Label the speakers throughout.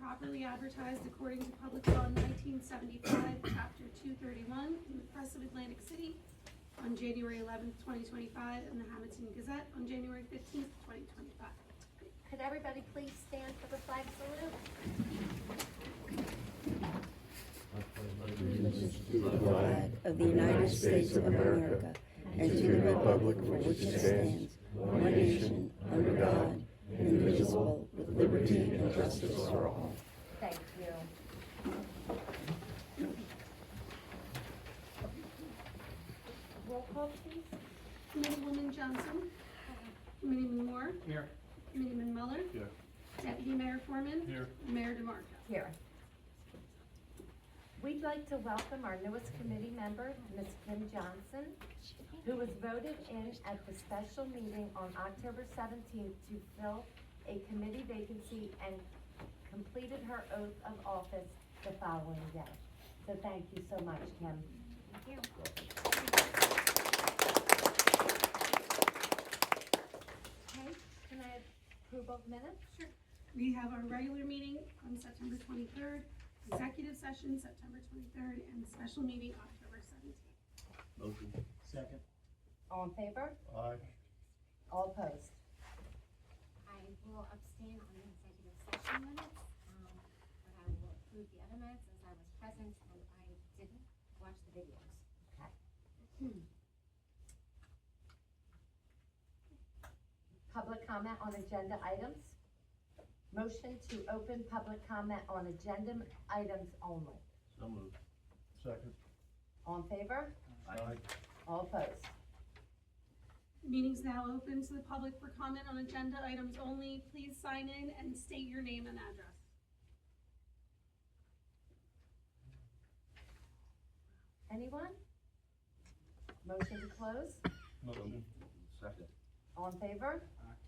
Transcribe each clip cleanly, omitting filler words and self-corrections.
Speaker 1: properly advertised according to Public Law 1975, Chapter 231, in the Press of Atlantic City on January 11th, 2025, and the Hamilton Gazette on January 15th, 2025.
Speaker 2: Could everybody please stand for the flag salute?
Speaker 3: To the flag of the United States of America and to the republic for which it stands, one nation, under God, indivisible, with liberty and justice for all.
Speaker 2: Thank you. Roll call, please.
Speaker 1: Committeewoman Johnson. Committeeman Moore.
Speaker 4: Here.
Speaker 1: Committeeman Muller.
Speaker 4: Here.
Speaker 1: Deputy Mayor Foreman.
Speaker 4: Here.
Speaker 1: Mayor DeMarco.
Speaker 2: Here. We'd like to welcome our newest committee member, Ms. Kim Johnson, who was voted in at the special meeting on October 17th to fill a committee vacancy and completed her oath of office the following day. So thank you so much, Kim. Thank you. Okay, can I approve of minutes?
Speaker 1: Sure. We have our regular meeting on September 23rd, executive session September 23rd, and special meeting October 17th.
Speaker 4: Motion. Second.
Speaker 2: All in favor?
Speaker 4: Aye.
Speaker 2: All opposed?
Speaker 5: I will abstain on the executive session minutes, but I will approve the other minutes as I was present and I didn't watch the videos.
Speaker 2: Okay. Public comment on agenda items. Motion to open public comment on agenda items only.
Speaker 4: So moved. Second.
Speaker 2: All in favor?
Speaker 4: Aye.
Speaker 2: All opposed?
Speaker 1: Meeting's now open to the public for comment on agenda items only. Please sign in and state your name and address.
Speaker 2: Anyone? Motion to close?
Speaker 4: Motion. Second.
Speaker 2: All in favor?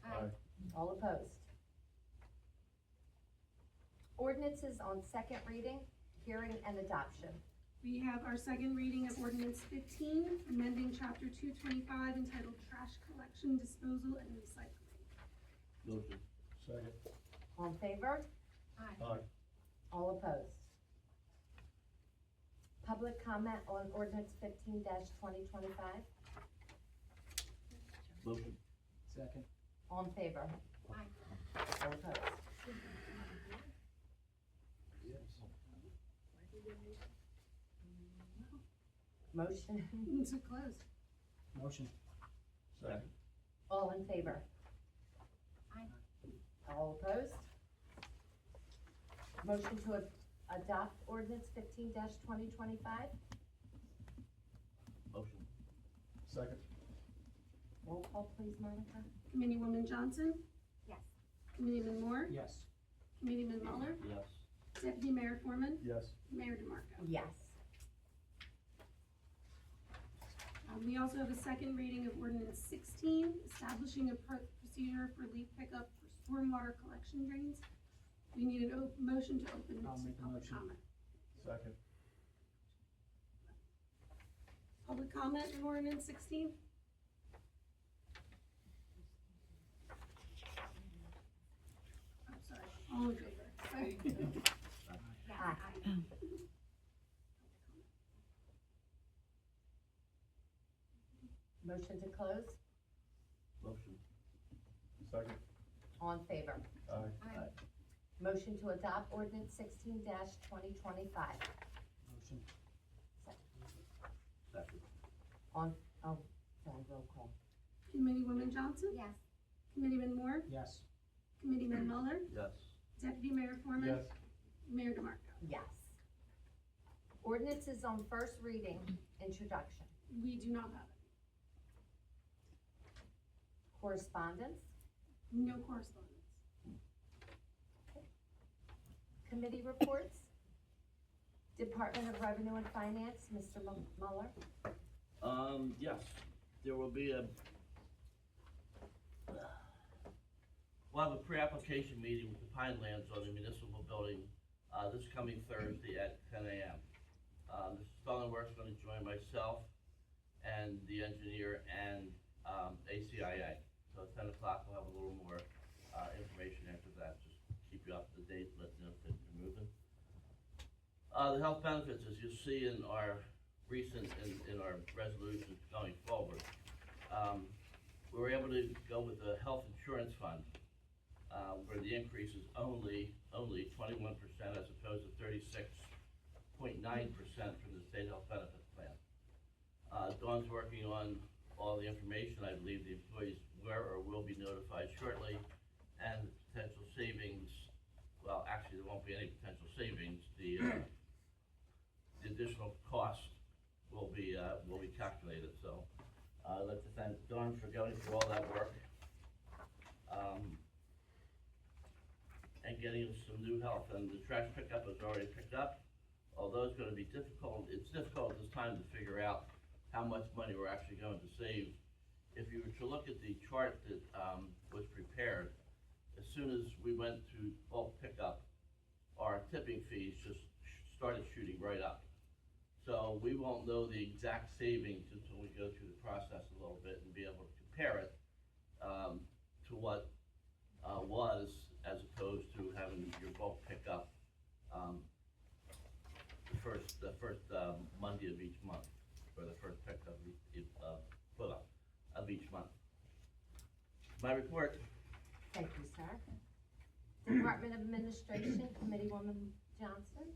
Speaker 4: Aye.
Speaker 2: All opposed? Ordinances on second reading, hearing and adoption.
Speaker 1: We have our second reading of ordinance 15, amending chapter 225 entitled Trash Collection, Disposal, and Recycling.
Speaker 4: Motion. Second.
Speaker 2: All in favor?
Speaker 4: Aye.
Speaker 2: All opposed? Public comment on ordinance 15-2025.
Speaker 4: Motion. Second.
Speaker 2: All in favor?
Speaker 5: Aye.
Speaker 2: All opposed?
Speaker 4: Yes.
Speaker 2: Motion.
Speaker 1: To close.
Speaker 4: Motion. Second.
Speaker 2: All in favor?
Speaker 5: Aye.
Speaker 2: All opposed? Motion to adopt ordinance 15-2025.
Speaker 4: Motion. Second.
Speaker 2: Roll call, please, Monica.
Speaker 1: Committeewoman Johnson.
Speaker 5: Yes.
Speaker 1: Committeeman Moore.
Speaker 4: Yes.
Speaker 1: Committeeman Muller.
Speaker 4: Yes.
Speaker 1: Deputy Mayor Foreman.
Speaker 4: Yes.
Speaker 1: Mayor DeMarco.
Speaker 2: Yes.
Speaker 1: We also have a second reading of ordinance 16, establishing a procedure for leaf pickup for stormwater collection drains. We need a motion to open
Speaker 4: I'll
Speaker 1: to
Speaker 4: make a
Speaker 1: public
Speaker 4: motion.
Speaker 1: comment.
Speaker 4: Second.
Speaker 1: Public comment on ordinance 16? I'm sorry, all in favor, sorry.
Speaker 5: Yes.
Speaker 2: Aye.
Speaker 5: Aye.
Speaker 2: Motion to close.
Speaker 4: Motion. Second.
Speaker 2: All in favor?
Speaker 4: Aye.
Speaker 5: Aye.
Speaker 2: Motion to adopt ordinance 16-2025.
Speaker 4: Motion. Second.
Speaker 2: On, oh, sorry, roll call.
Speaker 1: Committeewoman Johnson?
Speaker 5: Yes.
Speaker 1: Committeeman Moore?
Speaker 4: Yes.
Speaker 1: Committeeman Muller?
Speaker 4: Yes.
Speaker 1: Deputy Mayor Foreman?
Speaker 4: Yes.
Speaker 1: Mayor DeMarco.
Speaker 2: Yes. Ordinances on first reading, introduction.
Speaker 1: We do not have
Speaker 2: Correspondence,
Speaker 1: it. No correspondence.
Speaker 2: committee reports. Department of Revenue and Finance, Mr. Muller.
Speaker 6: Yes, there will be we'll have a pre-application meeting with the Pinelands on the municipal building, this coming Thursday at 10 a.m. Mr. Stellenwerk's gonna join myself and the engineer and, ACIA. So at 10 o'clock, we'll have a little more, information after that, just keep you up to date, let you know if The health benefits, as you see in our recent, in our resolutions going forward, we were able to go with the health insurance fund, where the increase is only 21% as opposed to 36.9% from the state health benefit plan. Dawn's working on all the information. I believe the employees were or will be notified shortly, and the potential savings, well, actually, there won't be any potential savings. The additional cost will be calculated, so I'd like to thank Dawn for going through all that work, and getting us some new help. And the trash pickup is already picked up. Although it's gonna be difficult, it's difficult at this time to figure out how much money we're actually going to save. If you were to look at the chart that was prepared, as soon as we went to bulk pickup, our tipping fees just started shooting right up. So we won't know the exact savings until we go through the process a little bit and be able to compare it to what was, as opposed to having your bulk pickup the first Monday of each month, or the first pickup of each month. My report.
Speaker 2: Thank you, sir. Department of Administration, Committeewoman Johnson.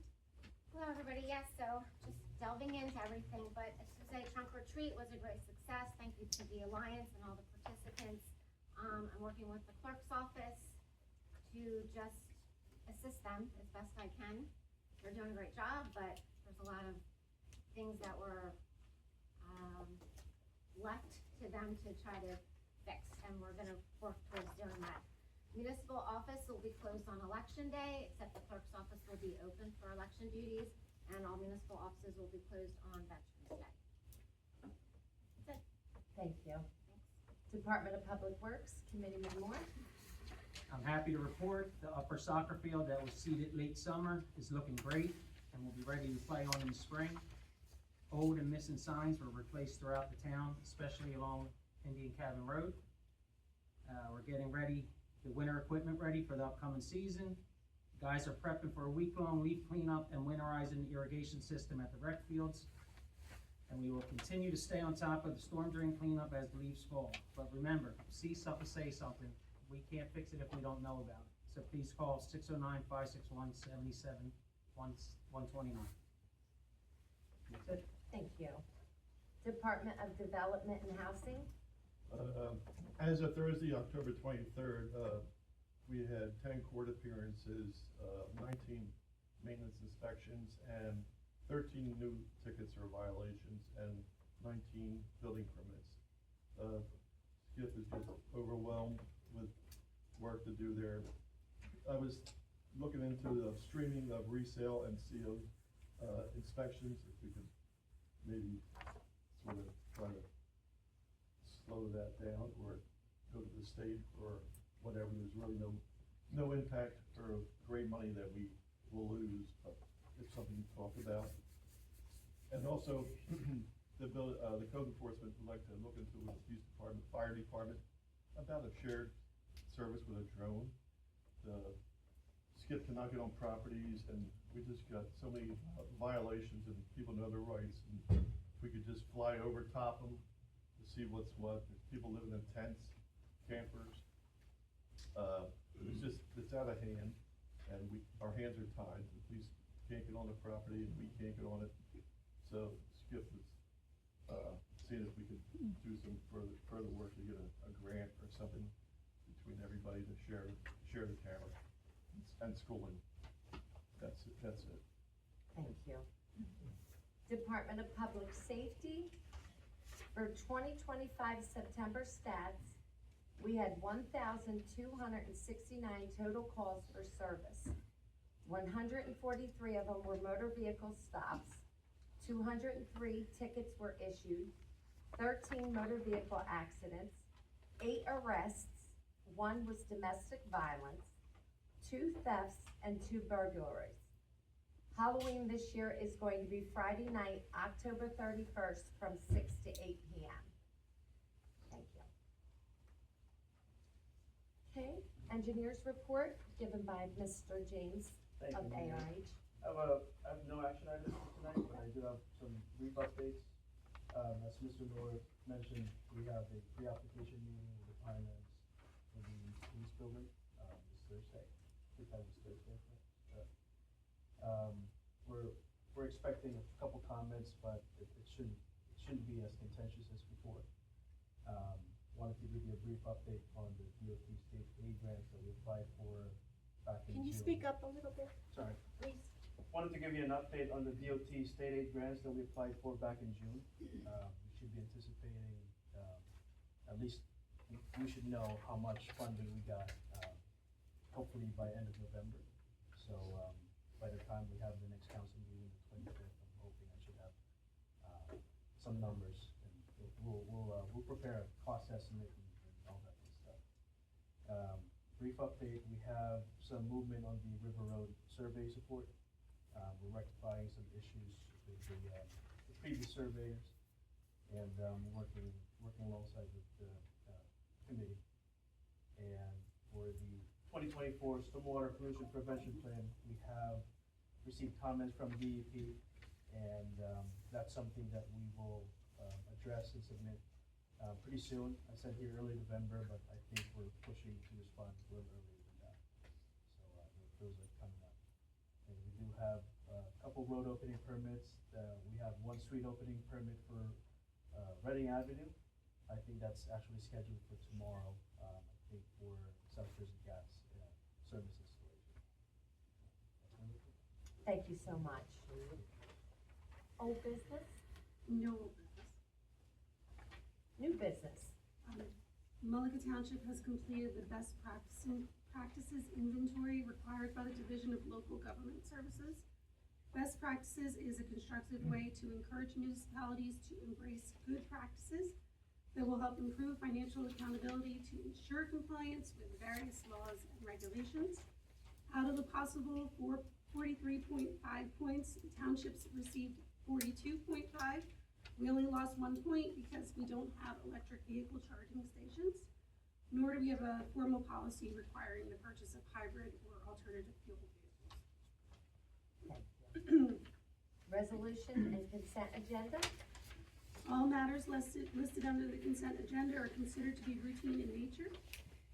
Speaker 5: Hello, everybody. Yes, so just delving into everything, but to say trunk or treat was a great success. Thank you to the Alliance and all the participants. I'm working with the clerk's office to just assist them as best I can. They're doing a great job, but there's a lot of things that were left to them to try to fix, and we're gonna work towards doing that. Municipal office will be closed on election day, except the clerk's office will be open for election duties, and all municipal offices will be closed on Veterans Day. That's it.
Speaker 2: Thank you.
Speaker 5: Thanks.
Speaker 2: Department of Public Works, Committeeman Moore.
Speaker 7: I'm happy to report the upper soccer field that was seeded late summer is looking great and will be ready to play on in the spring. Old and missing signs were replaced throughout the town, especially along Indian Cabin Road. We're getting ready, the winter equipment ready for the upcoming season. Guys are prepping for a week-long leaf cleanup and winterizing the irrigation system at the rec fields. And we will continue to stay on top of the storm drain cleanup as the leaves fall. But remember, see something, say something. We can't fix it if we don't know about it. So please call 609-561-77-129. That's it.
Speaker 2: Thank you. Department of Development and Housing.
Speaker 4: As of Thursday, October 23rd, we had 10 court appearances, 19 maintenance inspections, and 13 new tickets or violations, and 19 building permits. Skip is just overwhelmed with work to do there. I was looking into the streaming of resale and CO inspections, if we could maybe sort of try to slow that down or go to the state or whatever. There's really no impact or great money that we will lose, but it's something to talk about. And also, the code enforcement would like to look into with the police department, fire department, about a shared service with a drone. Skip cannot get on properties, and we just got so many violations, and people know their rights. And if we could just fly over top them to see what's what. There's people living in tents, campers. It's out of hand, and our hands are tied. The police can't get on the property, and we can't get on it. So Skip is seeing if we could do some further work to get a grant or something between everybody to share the camera and schooling. That's it.
Speaker 2: Thank you. Department of Public Safety. For 2025 September stats, we had 1,269 total calls for service. 143 of them were motor vehicle stops. 203 tickets were issued. 13 motor vehicle accidents. 8 arrests. 1 was domestic violence. 2 thefts and 2 burglaries. Halloween this year is going to be Friday night, October 31st from 6 to 8 p.m. Thank you. Okay, engineers report given by Mr. James
Speaker 8: Thank
Speaker 2: of
Speaker 8: you, Mayor.
Speaker 2: ARH.
Speaker 8: I have no action mentioned, we have a pre-application meeting with the Pinelands for the police building, this Thursday. I think that was Thursday, correct? We're expecting a couple comments, but it shouldn't be as contentious as before. Wanted to give you a brief update on the DOT state aid grants that we applied for back in June.
Speaker 2: Can you speak up a little bit,
Speaker 8: Sorry.
Speaker 2: please?
Speaker 8: Wanted to give you an update on the DOT state aid grants that we applied for back in June. We should be anticipating, at least, we should know how much funding we got, hopefully by end of November. So, by the time we have the next council meeting, the 25th, I'm hoping I should have, some numbers. And we'll prepare a cost estimate and all that good stuff. Brief update, we have some movement on the River Road survey support. We're rectifying some issues with the previous surveyors, and working alongside with the committee. And for the 2024 Stormwater Pollution Prevention Plan, we have received comments from DEP, and that's something that we will address and submit pretty soon. I said here early November, but I think we're pushing to respond a little earlier than that. So those are coming up. And we do have a couple road opening permits. We have one street opening permit for Reading Avenue. I think that's actually scheduled for tomorrow, I think for South Jersey Gas service installation.
Speaker 2: Thank you so much. Old business,
Speaker 1: No old business.
Speaker 2: new business.
Speaker 1: Mullica Township has completed the best practices inventory required by the Division of Local Government Services. Best practices is a constructive way to encourage municipalities to embrace good practices that will help improve financial accountability to ensure compliance with various laws and regulations. Out of the possible 43.5 points, the townships received 42.5. We only lost 1 point because we don't have electric vehicle charging stations, nor do we have a formal policy requiring the purchase of hybrid or alternative fuel vehicles.
Speaker 2: Thank you. Resolution and consent agenda.
Speaker 1: All matters listed under the consent agenda are considered to be routine in nature,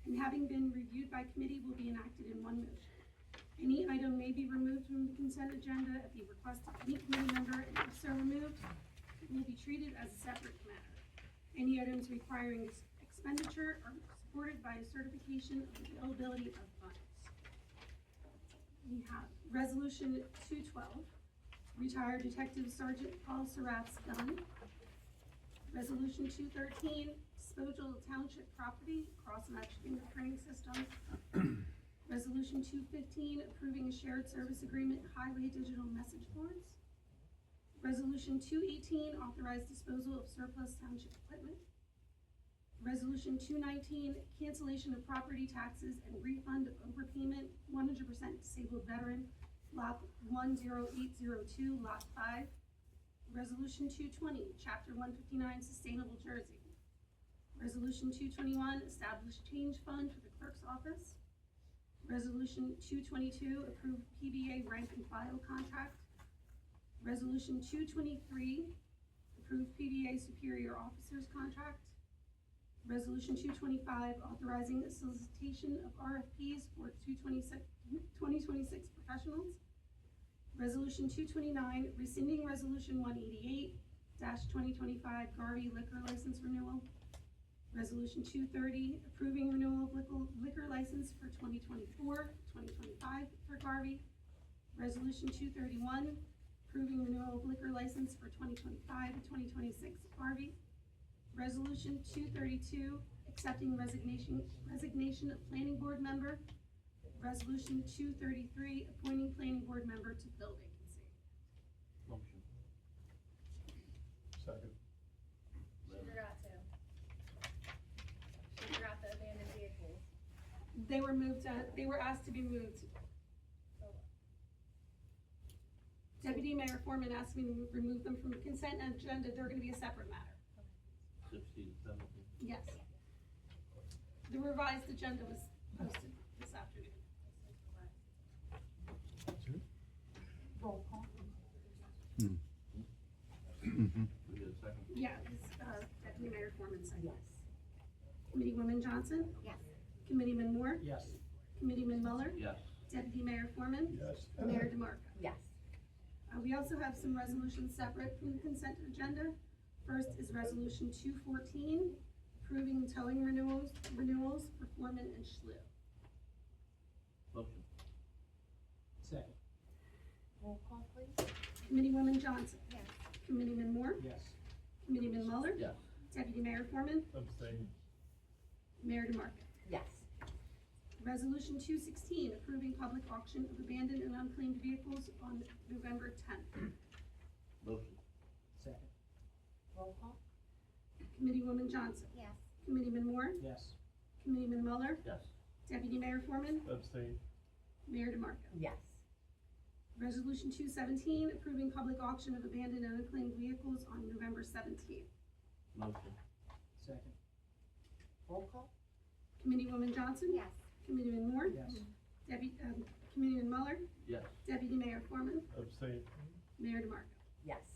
Speaker 1: and having been reviewed by committee will be enacted in one motion. Any item may be removed from the consent agenda at the request of any committee member, and if so removed, it will be treated as a separate matter. Any items requiring expenditure are supported by a certification of availability of funds. We have Resolution 212, retired Detective Sergeant Paul Serap's gun. Resolution 213, disposal of township property, cross-match fingerprinting system. Resolution 215, approving a shared service agreement, highway digital message boards. Resolution 218, authorized disposal of surplus township equipment. Resolution 219, cancellation of property taxes and refund of overpayment, 100% disabled veteran, lot 10802, lot 5. Resolution 220, chapter 159, sustainable Jersey. Resolution 221, establish change fund for the clerk's office. Resolution 222, approve PBA rank and file contract. Resolution 223, approve PBA superior officers contract. Resolution 225, authorizing a solicitation of RFPs for 2026 professionals. Resolution 229, rescinding Resolution 188-2025 Garvey liquor license renewal. Resolution 230, approving renewal of liquor license for 2024-2025 for Garvey. Resolution 231, approving renewal of liquor license for 2025 and 2026 Garvey. Resolution 232, accepting resignation of planning board member. Resolution 233, appointing planning board member to fill vacancy.
Speaker 6: Motion.
Speaker 4: Second.
Speaker 9: She forgot the abandoned vehicles.
Speaker 1: They were moved, they were asked to be moved. Deputy Mayor Foreman asked me to remove them from the consent agenda. They're gonna be a separate matter.
Speaker 6: 16, 17.
Speaker 1: Yes. The revised agenda was posted this afternoon.
Speaker 2: Roll call.
Speaker 6: We get a second?
Speaker 1: Yeah, this, Deputy Mayor Committeewoman Johnson,
Speaker 5: Yes.
Speaker 1: Committeeman Moore,
Speaker 7: Yes.
Speaker 1: Committeeman Muller,
Speaker 6: Yes.
Speaker 1: Deputy Mayor Foreman,
Speaker 4: Yes.
Speaker 1: Mayor DeMarco.
Speaker 2: Yes.
Speaker 1: We also have some resolutions separate from the consent agenda. First is Resolution 214, approving towing renewals for Foreman and Schleu.
Speaker 6: Motion.
Speaker 7: Second.
Speaker 2: Roll call, please.
Speaker 1: Committeewoman Johnson,
Speaker 5: Yes.
Speaker 1: Committeeman Moore,
Speaker 7: Yes.
Speaker 1: Committeeman Muller,
Speaker 6: Yes.
Speaker 1: Deputy Mayor Foreman,
Speaker 4: Abstain.
Speaker 1: Mayor DeMarco.
Speaker 2: Yes.
Speaker 1: Resolution 216, approving public auction of abandoned and unclaimed vehicles on November 10th.
Speaker 6: Motion.
Speaker 7: Second.
Speaker 2: Roll call.
Speaker 1: Committeewoman Johnson,
Speaker 5: Yes.
Speaker 1: Committeeman Moore,
Speaker 7: Yes.
Speaker 1: Committeeman Muller,
Speaker 6: Yes.
Speaker 1: Deputy Mayor Foreman,
Speaker 4: Abstain.
Speaker 1: Mayor DeMarco.
Speaker 2: Yes.
Speaker 1: Resolution 217, approving public auction of abandoned and unclaimed vehicles on November 17th.
Speaker 6: Motion.
Speaker 7: Second.
Speaker 2: Roll call.
Speaker 1: Committeewoman Johnson,
Speaker 5: Yes.
Speaker 1: Committeeman Moore,
Speaker 7: Yes.
Speaker 1: Committeeman Muller,
Speaker 6: Yes.
Speaker 1: Deputy Mayor Foreman,
Speaker 4: Abstain.
Speaker 1: Mayor DeMarco.
Speaker 2: Yes.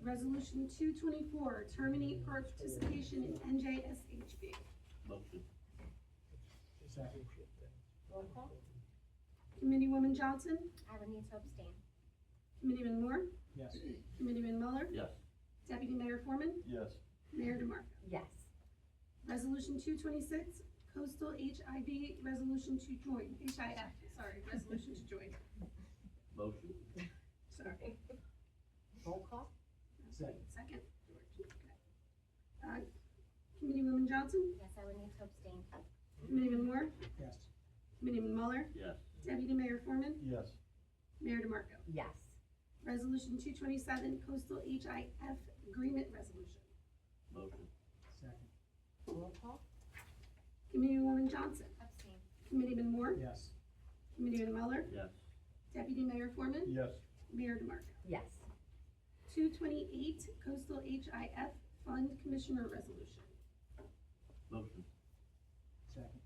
Speaker 1: Resolution 224, terminate participation in NJSHB.
Speaker 6: Motion.
Speaker 7: Second.
Speaker 2: Roll call.
Speaker 1: Committeewoman Johnson,
Speaker 5: I would need to abstain.
Speaker 1: Committeeman Moore,
Speaker 7: Yes.
Speaker 1: Committeeman Muller,
Speaker 6: Yes.
Speaker 1: Deputy Mayor Foreman,
Speaker 4: Yes.
Speaker 1: Mayor DeMarco.
Speaker 2: Yes.
Speaker 1: Resolution 226, coastal HIB resolution to join, HIF, sorry, resolution to join,
Speaker 6: Motion.
Speaker 1: sorry.
Speaker 2: Roll call.
Speaker 7: Second.
Speaker 1: Second. Committeewoman Johnson,
Speaker 5: Yes, I would need to abstain.
Speaker 1: Committeeman Moore,
Speaker 7: Yes.
Speaker 1: Committeeman Muller,
Speaker 6: Yes.
Speaker 1: Deputy Mayor Foreman,
Speaker 4: Yes.
Speaker 1: Mayor DeMarco.
Speaker 2: Yes.
Speaker 1: Resolution 227, coastal HIF agreement resolution.
Speaker 6: Motion.
Speaker 7: Second.
Speaker 2: Roll call.
Speaker 1: Committeewoman Johnson,
Speaker 5: Abstain.
Speaker 1: Committeeman Moore,
Speaker 7: Yes.
Speaker 1: Committeeman Muller,
Speaker 6: Yes.
Speaker 1: Deputy Mayor Foreman,
Speaker 4: Yes.
Speaker 1: Mayor DeMarco.
Speaker 2: Yes.
Speaker 1: 228, coastal HIF fund commissioner resolution.
Speaker 6: Motion.
Speaker 7: Second.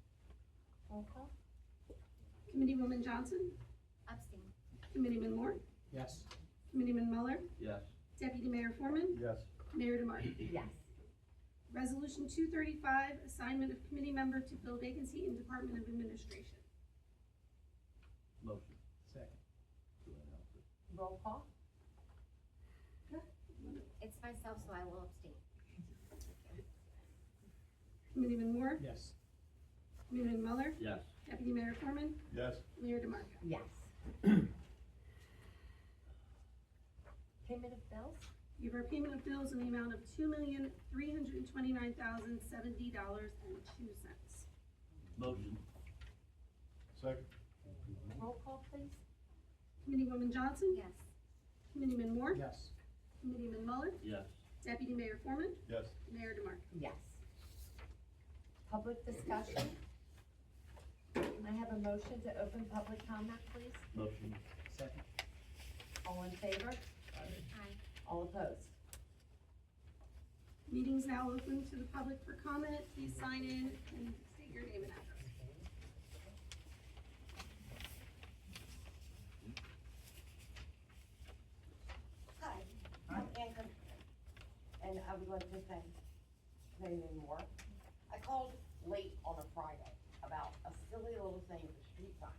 Speaker 2: Roll call.
Speaker 1: Committeewoman Johnson,
Speaker 5: Abstain.
Speaker 1: Committeeman Moore,
Speaker 7: Yes.
Speaker 1: Committeeman Muller,
Speaker 6: Yes.
Speaker 1: Deputy Mayor Foreman,
Speaker 4: Yes.
Speaker 1: Mayor DeMarco.
Speaker 2: Yes.
Speaker 1: Resolution 235, assignment of committee member to fill vacancy in Department of Administration.
Speaker 6: Motion.
Speaker 7: Second.
Speaker 6: Do I have to?
Speaker 2: Roll call.
Speaker 5: It's myself, so I will abstain.
Speaker 1: Committeeman Moore,
Speaker 7: Yes.
Speaker 1: Committeeman Muller,
Speaker 6: Yes.
Speaker 1: Deputy Mayor Foreman,
Speaker 4: Yes.
Speaker 1: Mayor DeMarco.
Speaker 2: Yes. Payment of bills.
Speaker 1: You have our payment of bills in the amount of $2,329,070.02.
Speaker 6: Motion.
Speaker 4: Second.
Speaker 2: Roll call, please.
Speaker 1: Committeewoman Johnson,
Speaker 5: Yes.
Speaker 1: Committeeman Moore,
Speaker 7: Yes.
Speaker 1: Committeeman Muller,
Speaker 6: Yes.
Speaker 1: Deputy Mayor Foreman,
Speaker 4: Yes.
Speaker 1: Mayor DeMarco.
Speaker 2: Yes. Public discussion. Can I have a motion to open public comment, please?
Speaker 6: Motion.
Speaker 7: Second.
Speaker 2: All in favor?
Speaker 5: Aye.
Speaker 2: All opposed?
Speaker 1: Meeting's now open to the public for comment. Please sign in and state your name and address.
Speaker 10: Hi, I'm Ann Cook, and I would like to thank Committeeman Moore. I called late on a Friday about a silly little thing with street signs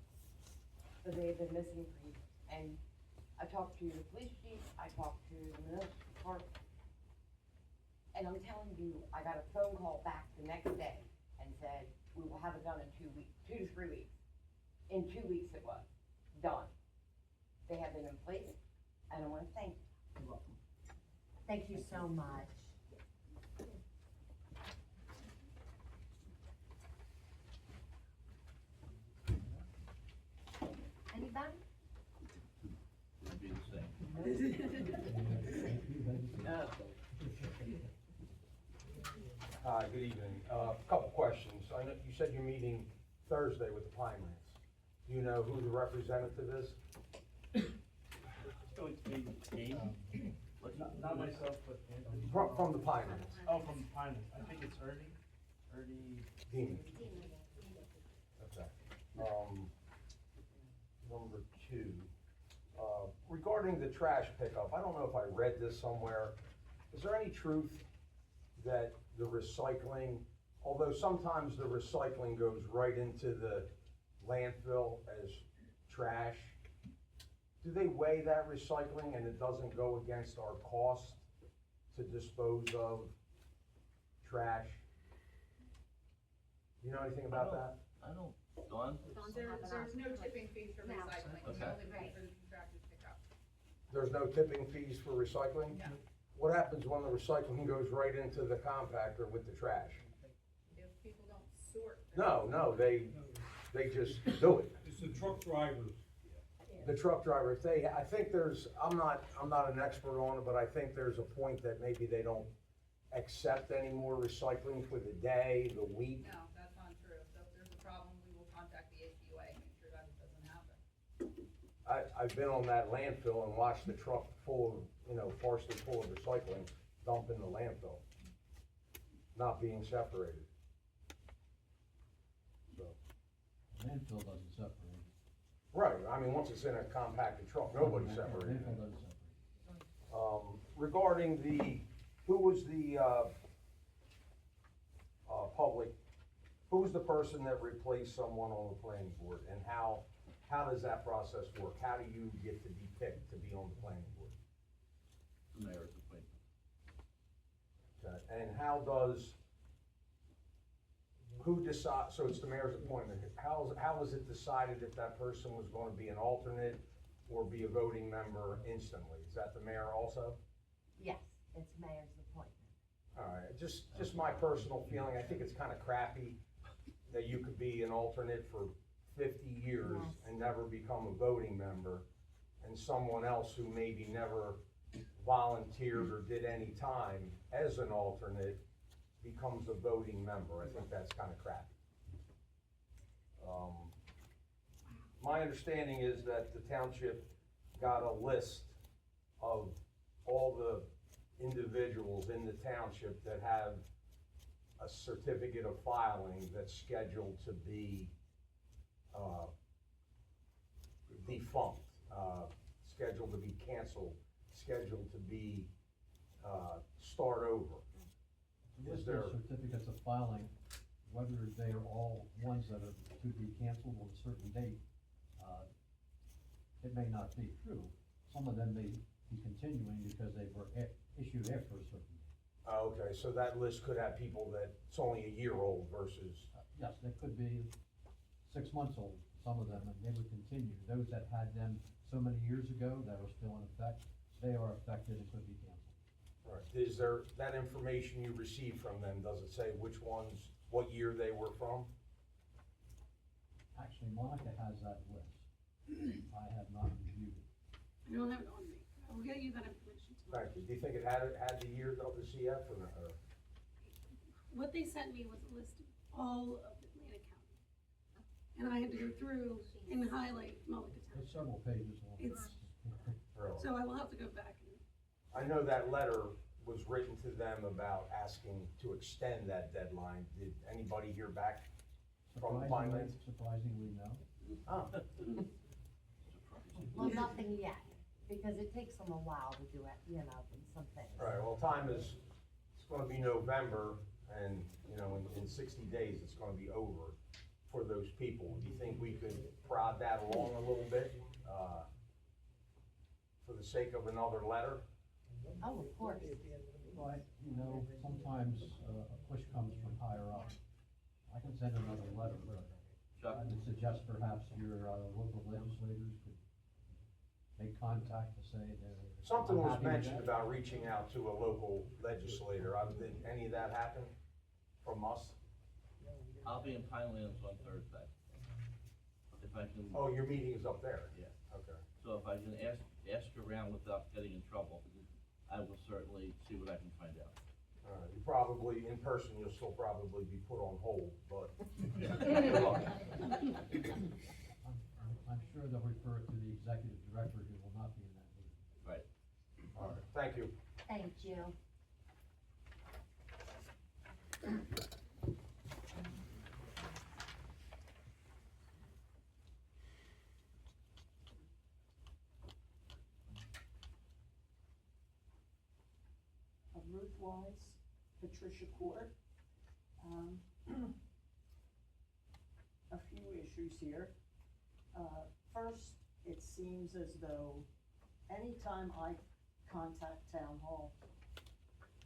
Speaker 10: that they have been missing for years. And I talked to the police chief, I talked to the municipal clerk, and I'm telling you, I got a phone call back the next day and said, we will have it done in 2 weeks, 2 to 3 weeks. In 2 weeks it was, done. They have been in place, and I wanna thank you.
Speaker 7: You're welcome.
Speaker 2: Thank you so much. Anybody?
Speaker 6: It'd be the same. Yes.
Speaker 11: Hi, good evening. Couple questions. I know, you said you're meeting Thursday with the Pinelands. Do you know who the representative is?
Speaker 8: It's going to be,
Speaker 6: What's
Speaker 8: not myself, but Anthony.
Speaker 11: From the Pinelands.
Speaker 8: Oh, from the Pine. I think it's Ernie.
Speaker 11: Dean. Okay. Number two, regarding the trash pickup, I don't know if I read this somewhere. Is there any truth that the recycling, although sometimes the recycling goes right into the landfill as trash, do they weigh that recycling and it doesn't go against our cost to dispose of trash? You know anything about that?
Speaker 6: I don't, Dawn?
Speaker 5: Don't
Speaker 9: There's
Speaker 5: have an
Speaker 9: no
Speaker 5: option.
Speaker 9: tipping fees for
Speaker 5: No.
Speaker 9: recycling, we
Speaker 6: Okay.
Speaker 9: only pay for the contracted pickup.
Speaker 11: There's no tipping fees for recycling?
Speaker 9: No.
Speaker 11: What happens when the recycling goes right into the compactor with the trash?
Speaker 9: If people don't sort.
Speaker 11: No, they just do it.
Speaker 12: It's the truck drivers.
Speaker 11: The truck driver, if they, I think there's, I'm not an expert on it, but I think there's a point that maybe they don't accept any more recycling for the day, the week.
Speaker 9: No, that's not true. So if there's a problem, we will contact the ACUA and make sure that it doesn't happen.
Speaker 11: I've been on that landfill and watched the truck full of, partially full of recycling dump in the landfill, not being separated. So,
Speaker 12: Landfill doesn't separate.
Speaker 11: right, I mean, once it's in a compacted truck, nobody's separated.
Speaker 12: Landfill doesn't separate.
Speaker 11: Regarding who was the, who was the person that replaced someone on the planning board, and how does that process work? How do you get to be picked to be on the planning board?
Speaker 6: The mayor's appointment.
Speaker 11: Okay, and who decides, so it's the mayor's appointment, how is it decided if that person was gonna be an alternate or be a voting member instantly? Is that the mayor also?
Speaker 2: Yes, it's mayor's appointment.
Speaker 11: Alright, just my personal feeling, I think it's kinda crappy that you could be an alternate for 50 years
Speaker 2: Yes.
Speaker 11: and never become a voting member, and someone else who maybe never volunteered or did any time as an alternate becomes a voting member. I think that's kinda crappy. My understanding is that the township got a list of all the individuals in the township that have a certificate of filing that's scheduled to be, defunct, scheduled to be canceled, scheduled to be, start over. Is
Speaker 12: List
Speaker 11: there,
Speaker 12: of certificates of filing, whether they are all ones that are to be canceled on a certain date, it may not be true. Some of them may be continuing because they were issued after a certain date.
Speaker 11: okay, so that list could have people that it's only a year old versus,
Speaker 12: Yes, they could be 6 months old, some of them, and they would continue. Those that had them so many years ago that are still in effect, they are affected and could be canceled.
Speaker 11: right, is there, that information you received from them, does it say which ones, what year they were from?
Speaker 12: Actually, Monica has that list. I have not reviewed it.
Speaker 1: I don't have it on me. I will get you that information tomorrow.
Speaker 11: Thank you. Do you think it had the year of the CF or not?
Speaker 1: What they sent me was a list of all of Atlantic County. And I had to go through and highlight Mullica
Speaker 12: There's
Speaker 1: Township.
Speaker 12: several pages long.
Speaker 1: It's-
Speaker 11: Really?
Speaker 1: So I will have to go back and,
Speaker 11: I know that letter was written to them about asking to extend that deadline. Did anybody hear back from the Pinelands?
Speaker 12: Surprisingly, no.
Speaker 11: Oh,
Speaker 2: Well, nothing yet, because it takes them a while to do it, and some things.
Speaker 11: all right, well, time is, it's gonna be November, and, in 60 days, it's gonna be over for those people. Do you think we could prod that along a little bit, for the sake of another letter?
Speaker 2: Oh, of course.
Speaker 12: But, sometimes a push comes from higher up. I can send another letter, but
Speaker 6: Chuck?
Speaker 12: I would suggest perhaps your local legislators could make contact to say they're.
Speaker 11: Something was
Speaker 12: unhappy with
Speaker 11: mentioned
Speaker 12: that.
Speaker 11: about reaching out to a local legislator. Did any of that happen from us?
Speaker 6: I'll be in Pinelands on Thursday. If I can.
Speaker 11: Oh, your meeting is up there?
Speaker 6: Yeah.
Speaker 11: Okay.
Speaker 6: So if I can ask around without getting in trouble, I will certainly see what I can find out.
Speaker 11: You probably, in person, you'll still probably be put on hold, but.
Speaker 12: I'm sure they'll refer it to the executive director who will not be in that meeting.
Speaker 6: Right.
Speaker 11: All right, thank you.
Speaker 2: Thank you.
Speaker 13: wise, Patricia Court. A few issues here. First, it seems as though anytime I contact Town Hall,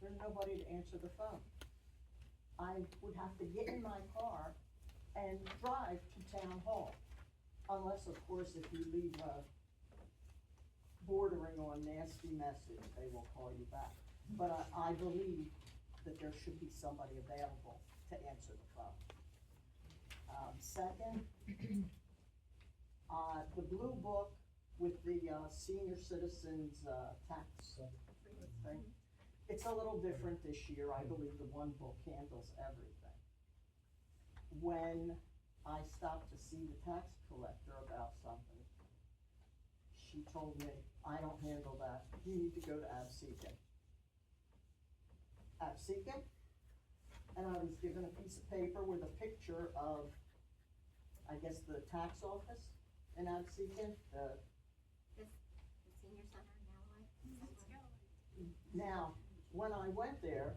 Speaker 13: there's nobody to answer the phone. I would have to get in my car and drive to Town Hall, unless, of course, if you leave a bordering on nasty message, they will call you back. But I believe that there should be somebody available to answer the phone. Second, the blue book with the senior citizens tax thing, it's a little different this year. I believe the one book handles everything. When I stopped to see the tax collector about something, she told me, I don't handle that, you need to go to Absecon. Absecon? And I was given a piece of paper with a picture of, I guess, the tax office in Absecon,
Speaker 5: The senior center in Allied.
Speaker 13: Now, when I went there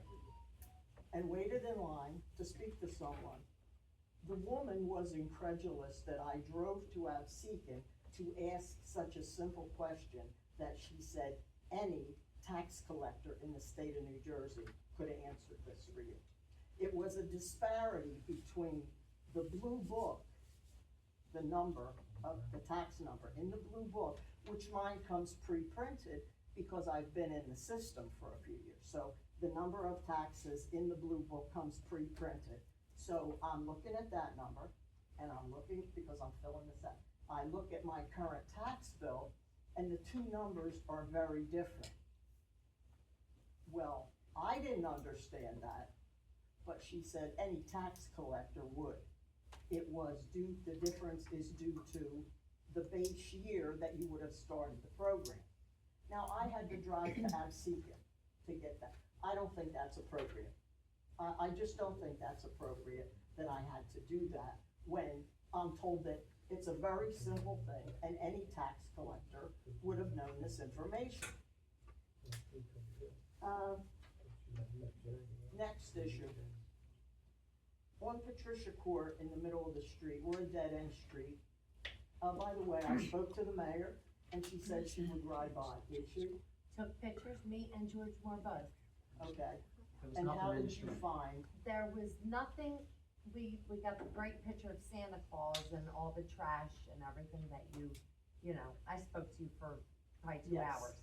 Speaker 13: and waited in line to speak to someone, the woman was incredulous that I drove to Absecon to ask such a simple question that she said any tax collector in the state of New Jersey could have answered this for you. It was a disparity between the blue book, the number of the tax number in the blue book, which mine comes pre-printed because I've been in the system for a few years. So the number of taxes in the blue book comes pre-printed. So I'm looking at that number, and I'm looking, because I'm filling this out, I look at my current tax bill, and the two numbers are very different. Well, I didn't understand that, but she said any tax collector would. It was due, the difference is due to the base year that you would have started the program. Now, I had to drive to Absecon to get that. I don't think that's appropriate. I just don't think that's appropriate that I had to do that when I'm told that it's a very simple thing and any tax collector would have known this information. Next issue. On Patricia Court in the middle of the street, we're a dead-end street. By the way, I spoke to the mayor and she said she would ride by, did she?
Speaker 2: Took pictures, me and George Moore both.
Speaker 13: Okay.
Speaker 7: There was
Speaker 13: And
Speaker 7: nothing
Speaker 13: how
Speaker 7: in the
Speaker 13: did you
Speaker 7: street.
Speaker 13: find?
Speaker 2: There was nothing, we got the great picture of Santa Claus and all the trash and everything that you know, I spoke to you for probably 2
Speaker 13: Yes.
Speaker 2: hours.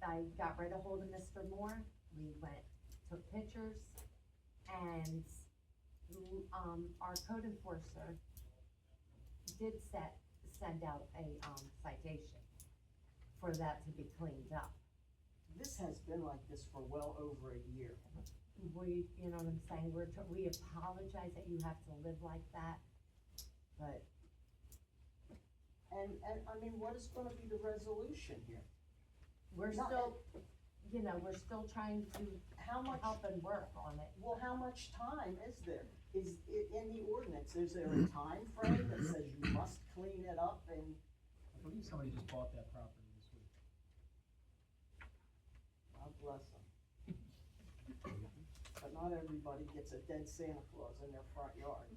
Speaker 2: I got right a hold of Mr. Moore, we went, took pictures, and, our code enforcer did send out a, citation for that to be cleaned up.
Speaker 13: This has been like this for well over a year.
Speaker 2: We, you know what I'm saying, we apologize that you have to live like that, but
Speaker 13: And I mean, what is gonna be the resolution here?
Speaker 2: we're
Speaker 13: Not-
Speaker 2: still, you know, we're still trying to
Speaker 13: How much,
Speaker 2: help and work on it.
Speaker 13: well, how much time is there? Is it in the ordinance, is there a time frame that says you must clean it up and,
Speaker 7: I believe somebody just bought that property this week.
Speaker 13: God bless them. But not everybody gets a dead Santa Claus in their front yard.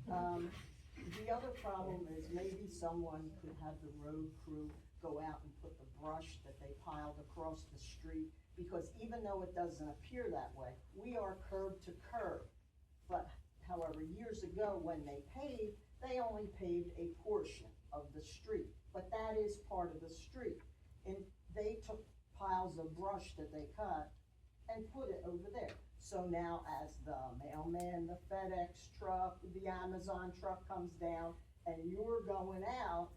Speaker 13: The other problem is maybe someone could have the road crew go out and put the brush that they piled across the street, because even though it doesn't appear that way, we are curb to curb. But however, years ago, when they paved, they only paved a portion of the street, but that is part of the street. And they took piles of brush that they cut and put it over there. So now as the mailman, the FedEx truck, the Amazon truck comes down and you're going out,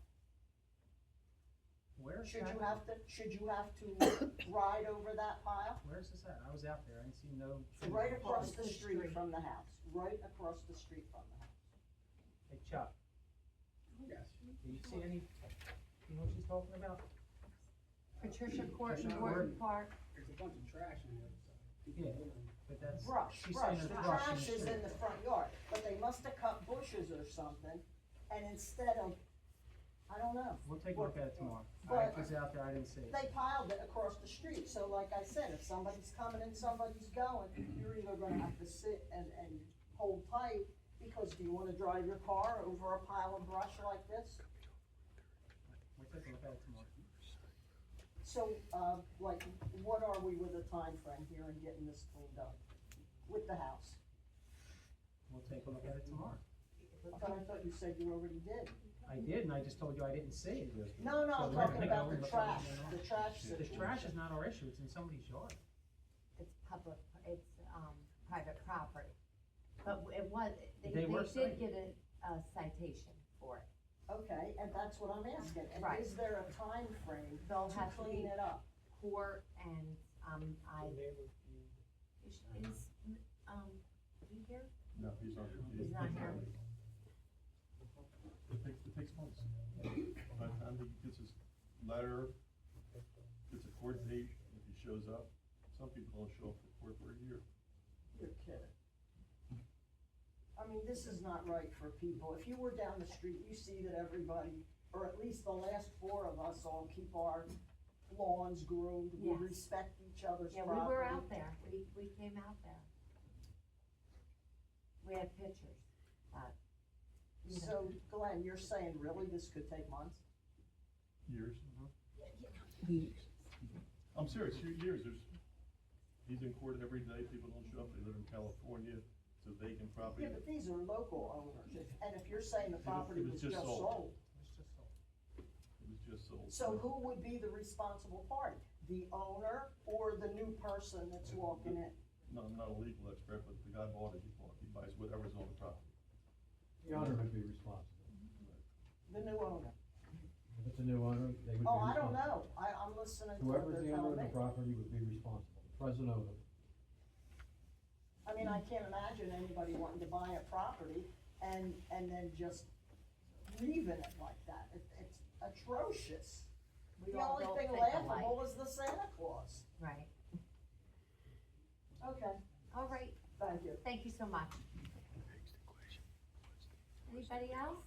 Speaker 7: Where's
Speaker 13: should
Speaker 7: that?
Speaker 13: you have to ride over that pile?
Speaker 7: Where's this at? I was out there, I didn't see no.
Speaker 13: So right across the street from the house, right across the street from the house.
Speaker 7: Hey Chuck. Yes. Do you see any, you know what she's talking about?
Speaker 2: Patricia Court,
Speaker 7: Patricia
Speaker 2: Norton
Speaker 7: Court.
Speaker 2: Park,
Speaker 14: There's a bunch of trash in there, so.
Speaker 7: Yeah, but that's.
Speaker 13: Brush,
Speaker 7: she's
Speaker 13: brush,
Speaker 7: saying
Speaker 13: the
Speaker 7: there's brush
Speaker 13: trash is
Speaker 7: street.
Speaker 13: in the front yard, but they must have cut bushes or something, and instead of I don't know.
Speaker 7: We'll take a look at it tomorrow.
Speaker 13: But-
Speaker 7: I was out there, I didn't see it.
Speaker 13: They piled it across the street, so like I said, if somebody's coming and somebody's going, you're either gonna have to sit and hold tight, because do you wanna drive your car over a pile of brush like this?
Speaker 7: We'll take a look at it tomorrow.
Speaker 13: So, like, what are we with a time frame here in getting this cleaned up with the house?
Speaker 7: We'll take a look at it tomorrow.
Speaker 13: But I thought you said you already did.
Speaker 7: I did, and I just told you I didn't see it.
Speaker 13: No,
Speaker 7: So
Speaker 13: I'm
Speaker 7: we're
Speaker 13: talking
Speaker 7: gonna
Speaker 13: about
Speaker 7: go
Speaker 13: the
Speaker 7: look at
Speaker 13: trash,
Speaker 7: it tomorrow.
Speaker 13: the trash
Speaker 7: The
Speaker 13: situation.
Speaker 7: trash is not our issue, it's in somebody's yard.
Speaker 2: It's public, it's, private property. But it was, they
Speaker 7: They were
Speaker 2: did
Speaker 7: cited.
Speaker 2: get a citation for it.
Speaker 13: Okay, and that's what I'm asking, and
Speaker 2: Right.
Speaker 13: is there a time frame
Speaker 2: They'll
Speaker 13: to
Speaker 2: have to
Speaker 13: clean
Speaker 2: be
Speaker 13: it up?
Speaker 2: court and, he here?
Speaker 4: No, he's not.
Speaker 2: He's not here.
Speaker 4: It takes months. By the time he gets his letter, gets a court date, if he shows up, some people don't show up for court for a year.
Speaker 13: You're kidding. I mean, this is not right for people. If you were down the street, you see that everybody, or at least the last four of us all keep our lawns groomed, we
Speaker 2: Yes.
Speaker 13: respect each other's
Speaker 2: Yeah,
Speaker 13: property.
Speaker 2: we were out there, we came out there. We had pictures, but. you know.
Speaker 13: So Glenn, you're saying really this could take months?
Speaker 4: Years. I'm serious, years. He's in court every day, people don't show up, they live in California, it's a vacant property.
Speaker 13: Yeah, but these are local owners, and if you're saying the property
Speaker 4: it was
Speaker 13: was
Speaker 4: just
Speaker 13: just
Speaker 4: sold.
Speaker 13: sold,
Speaker 7: It's just so.
Speaker 4: It was just sold.
Speaker 13: so who would be the responsible party? The owner or the new person that's walking in?
Speaker 4: No, I'm not a legal expert, but the guy bought it, he buys whatever's on the property.
Speaker 12: The owner would be responsible.
Speaker 13: The new owner?
Speaker 12: If it's a new owner, they would be
Speaker 13: Oh, I
Speaker 12: responsible.
Speaker 13: don't know, I'm listening to what
Speaker 12: Whoever's
Speaker 13: they're
Speaker 12: the owner
Speaker 13: telling
Speaker 12: of the
Speaker 13: me.
Speaker 12: property would be responsible, the present owner.
Speaker 13: I mean, I can't imagine anybody wanting to buy a property and then just leaving it like that. It's atrocious.
Speaker 2: We
Speaker 13: The
Speaker 2: all
Speaker 13: only
Speaker 2: don't
Speaker 13: thing
Speaker 2: think
Speaker 13: laughable
Speaker 2: alike.
Speaker 13: is the Santa Claus.
Speaker 2: Right,
Speaker 13: Okay,
Speaker 2: all right,
Speaker 13: thank you.
Speaker 2: thank you so much. Anybody else?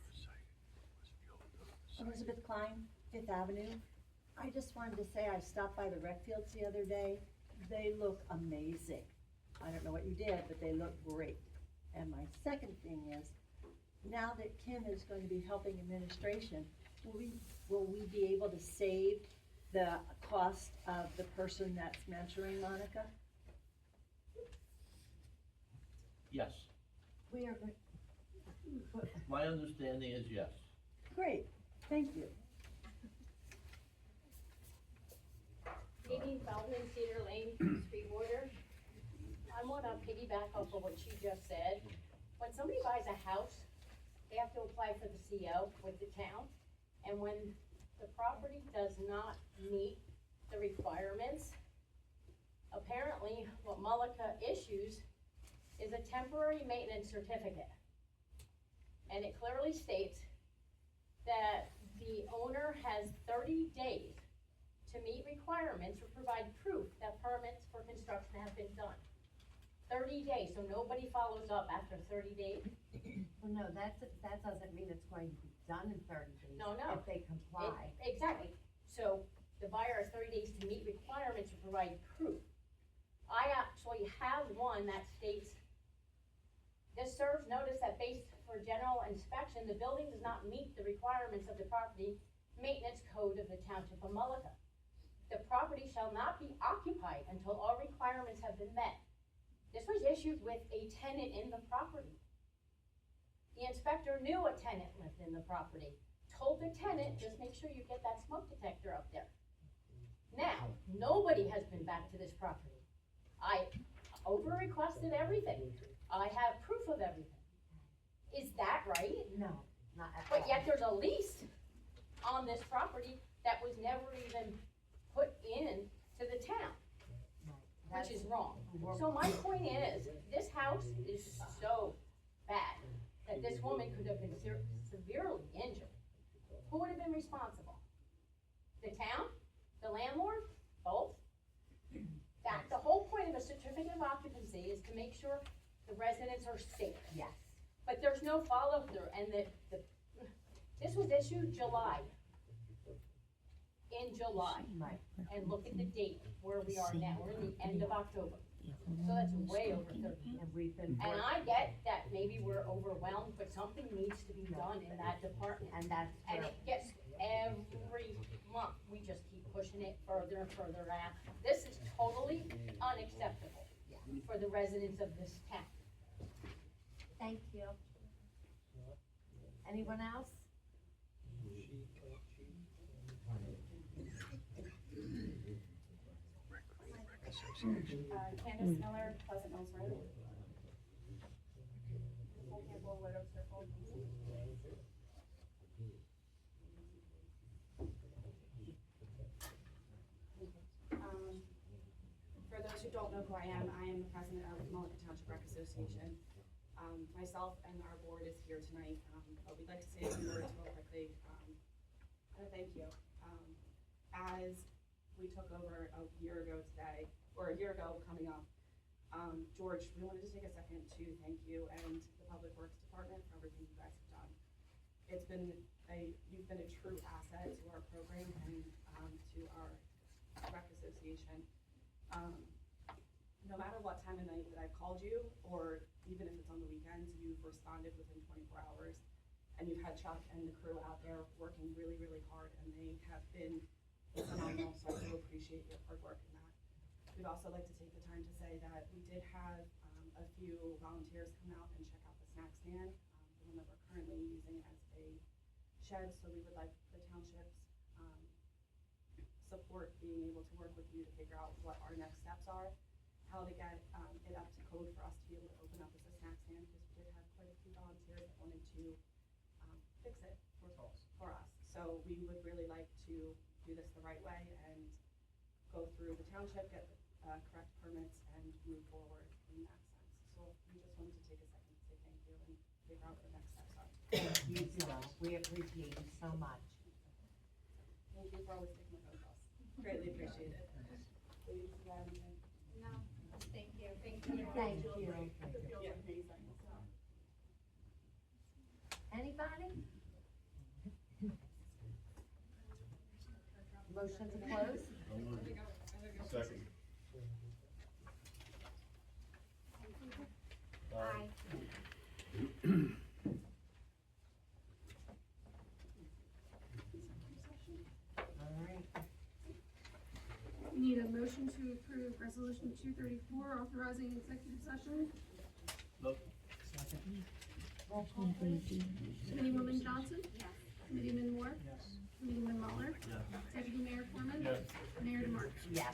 Speaker 3: Elizabeth Klein, Fifth Avenue. I just wanted to say, I stopped by the rec fields the other day. They look amazing. I don't know what you did, but they look great. And my second thing is, now that Kim is going to be helping administration, will we be able to save the cost of the person that's mentoring Monica?
Speaker 6: Yes,
Speaker 2: We are,
Speaker 6: my understanding is yes.
Speaker 3: Great, thank you.
Speaker 15: Amy Feldman, Cedar Lane, Street Warder. I wanna piggyback off of what she just said. When somebody buys a house, they have to apply for the CO with the town. And when the property does not meet the requirements, apparently what Mullica issues is a temporary maintenance certificate. And it clearly states that the owner has 30 days to meet requirements or provide proof that permits for construction have been done. 30 days, so nobody follows up after 30 days?
Speaker 2: well, no, that doesn't mean it's going to be done in 30 days.
Speaker 15: No, no.
Speaker 2: If they comply.
Speaker 15: Exactly, so the buyer has 30 days to meet requirements or provide proof. I actually have one that states, this serves notice that based for general inspection, the building does not meet the requirements of the property maintenance code of the township of Mullica. The property shall not be occupied until all requirements have been met. This was issued with a tenant in the property. The inspector knew a tenant lived in the property, told the tenant, just make sure you get that smoke detector up there. Now, nobody has been back to this property. I over requested everything. I have proof of everything. Is that right?
Speaker 2: No, not at all.
Speaker 15: But yet there's a lease on this property that was never even put in to the town, which is wrong. So my point is, this house is so bad that this woman could have been severely injured. Who would have been responsible? The town? The landlord? Both? The whole point of a certificate of occupancy is to make sure the residents are safe.
Speaker 2: Yes.
Speaker 15: But there's no follow through, and this was issued July. In July.
Speaker 2: Right.
Speaker 15: And look at the date, where we are now, we're in the end of October. So that's way over 30.
Speaker 2: And we've been,
Speaker 15: And I get that maybe we're overwhelmed, but something needs to be done in that department.
Speaker 2: and that's
Speaker 15: And
Speaker 2: true.
Speaker 15: it gets, every month, we just keep pushing it further and further out. This is totally unacceptable for the residents of this town.
Speaker 2: Thank you. Anyone else?
Speaker 16: Candace Miller, Pleasant Mills Road. Old Campbell, White Oak Circle. For those who don't know who I am the president of the Mullica Township Rec Association. Myself and our board is here tonight, but we'd like to say a few words real quickly, and a thank you. As we took over a year ago today, or a year ago coming up, George, we wanted to take a second to thank you and the Public Works Department for everything you guys have done. You've been a true asset to our program and to our rec association. No matter what time of night that I've called you, or even if it's on the weekends, you've responded within 24 hours. And you've had Chuck and the crew out there working really, really hard, and they have been phenomenal, so I do appreciate your hard work in that. We'd also like to take the time to say that we did have a few volunteers come out and check out the snack stand, the one that we're currently using as a shed, so we would like the township's support being able to work with you to figure out what our next steps are, how to get it up to code for us to be able to open up as a snack stand, because we did have quite a few volunteers that wanted to fix it for us. So we would really like to do this the right way and go through the township, get the correct permits, and move forward in that sense. So we just wanted to take a second to say thank you and figure out what the next steps are.
Speaker 2: Thank you, Bill. We appreciate you so much.
Speaker 16: Thank you for always taking my phone calls. Greatly appreciate it. Please,
Speaker 5: No, thank you.
Speaker 2: Thank you.
Speaker 16: Yeah.
Speaker 2: Anybody? Motion to close?
Speaker 4: Second.
Speaker 5: Aye.
Speaker 2: All right.
Speaker 1: We need a motion to approve resolution 234, authorizing executive session.
Speaker 6: Look,
Speaker 2: Roll call, please.
Speaker 1: Committeewoman Johnson?
Speaker 5: Yes.
Speaker 1: Committeeman Moore?
Speaker 7: Yes.
Speaker 1: Committeeman Muller?
Speaker 6: yeah.
Speaker 1: Deputy Mayor Foreman?
Speaker 4: Yes.
Speaker 1: Mayor DeMarco?
Speaker 2: Yes.